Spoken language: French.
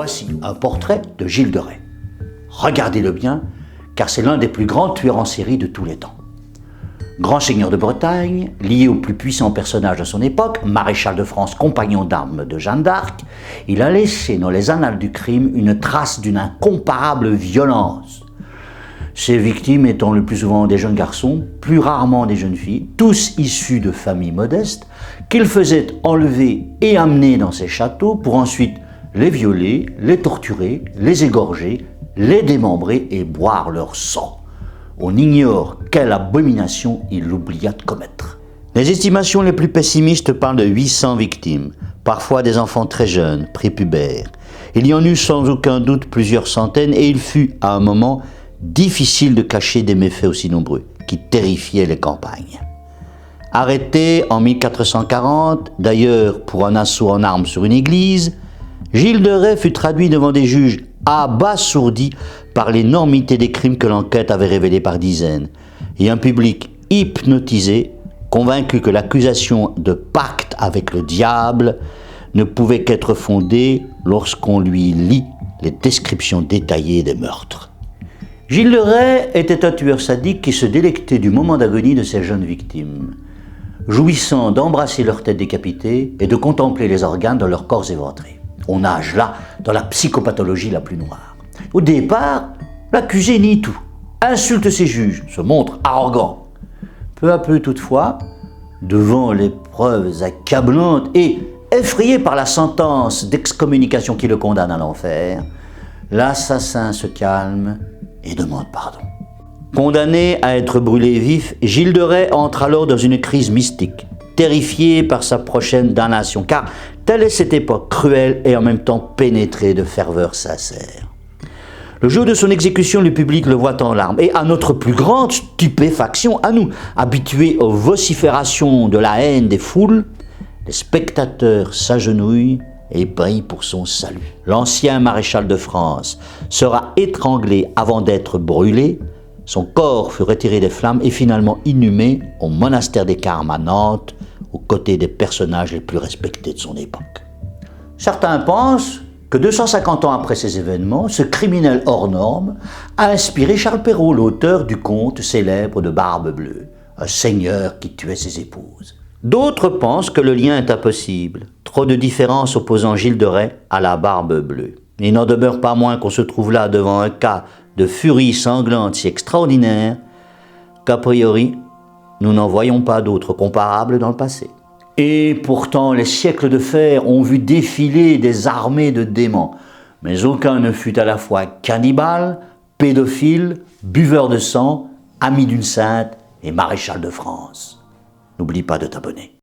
Voici un portrait de Gilles de Rais. Regardez-le bien, car c'est l'un des plus grands tueurs en série de tous les temps. Grand seigneur de Bretagne, lié au plus puissant personnage de son époque, maréchal de France, compagnon d'armes de Jeanne d'Arc, il a laissé dans les annales du crime une trace d'une incomparable violence. Ses victimes étant le plus souvent des jeunes garçons, plus rarement des jeunes filles, tous issus de familles modestes, qu'il faisait enlever et amener dans ses châteaux pour ensuite les violer, les torturer, les égorger, les démembrer et boire leur sang. On ignore quelle abomination il oublia de commettre. Les estimations les plus pessimistes parlent de 800 victimes, parfois des enfants très jeunes, prépubères. Il y en eut sans aucun doute plusieurs centaines et il fut, à un moment, difficile de cacher des méfaits aussi nombreux, qui terrifiaient les campagnes. Arrêté en 1440, d'ailleurs pour un assaut en armes sur une église, Gilles de Rais fut traduit devant des juges abasourdis par l'énormité des crimes que l'enquête avait révélés par dizaines, et un public hypnotisé, convaincu que l'accusation de pacte avec le diable ne pouvait qu'être fondée lorsqu'on lui lit les descriptions détaillées des meurtres. Gilles de Rais était un tueur sadique qui se délectait du moment d'agonie de ses jeunes victimes, jouissant d'embrasser leur tête décapitée et de contempler les organes de leurs corps éventrés. On nage là dans la psychopathologie la plus noire. Au départ, l'accusé nie tout, insulte ses juges, se montre arrogant. Peu à peu toutefois, devant les preuves accablantes et effrayé par la sentence d'excommunication qui le condamne à l'enfer, l'assassin se calme et demande pardon. Condamné à être brûlé vif, Gilles de Rais entre alors dans une crise mystique, terrifié par sa prochaine damnation, car telle est cette époque cruelle et en même temps pénétrée de ferveur sincère. Le jour de son exécution, le public le voit en larmes, et à notre plus grande stupéfaction, à nous, habitués aux vociférations de la haine des foules, les spectateurs s'agenouillent et prient pour son salut. L'ancien maréchal de France sera étranglé avant d'être brûlé, son corps fut retiré des flammes et finalement inhumé au monastère des Carmes à Nantes, aux côtés des personnages les plus respectés de son époque. Certains pensent que 250 ans après ces événements, ce criminel hors norme a inspiré Charles Perrault, l'auteur du conte célèbre de Barbe Bleue, un seigneur qui tuait ses épouses. D'autres pensent que le lien est impossible, trop de différences opposant Gilles de Rais à la Barbe Bleue. Il n'en demeure pas moins qu'on se trouve là devant un cas de furie sanglante si extraordinaire qu'a priori, nous n'en voyons pas d'autres comparables dans le passé. Et pourtant, les siècles de fer ont vu défiler des armées de démons, mais aucun ne fut à la fois cannibale, pédophile, buveur de sang, ami d'une sainte et maréchal de France. N'oublie pas de t'abonner.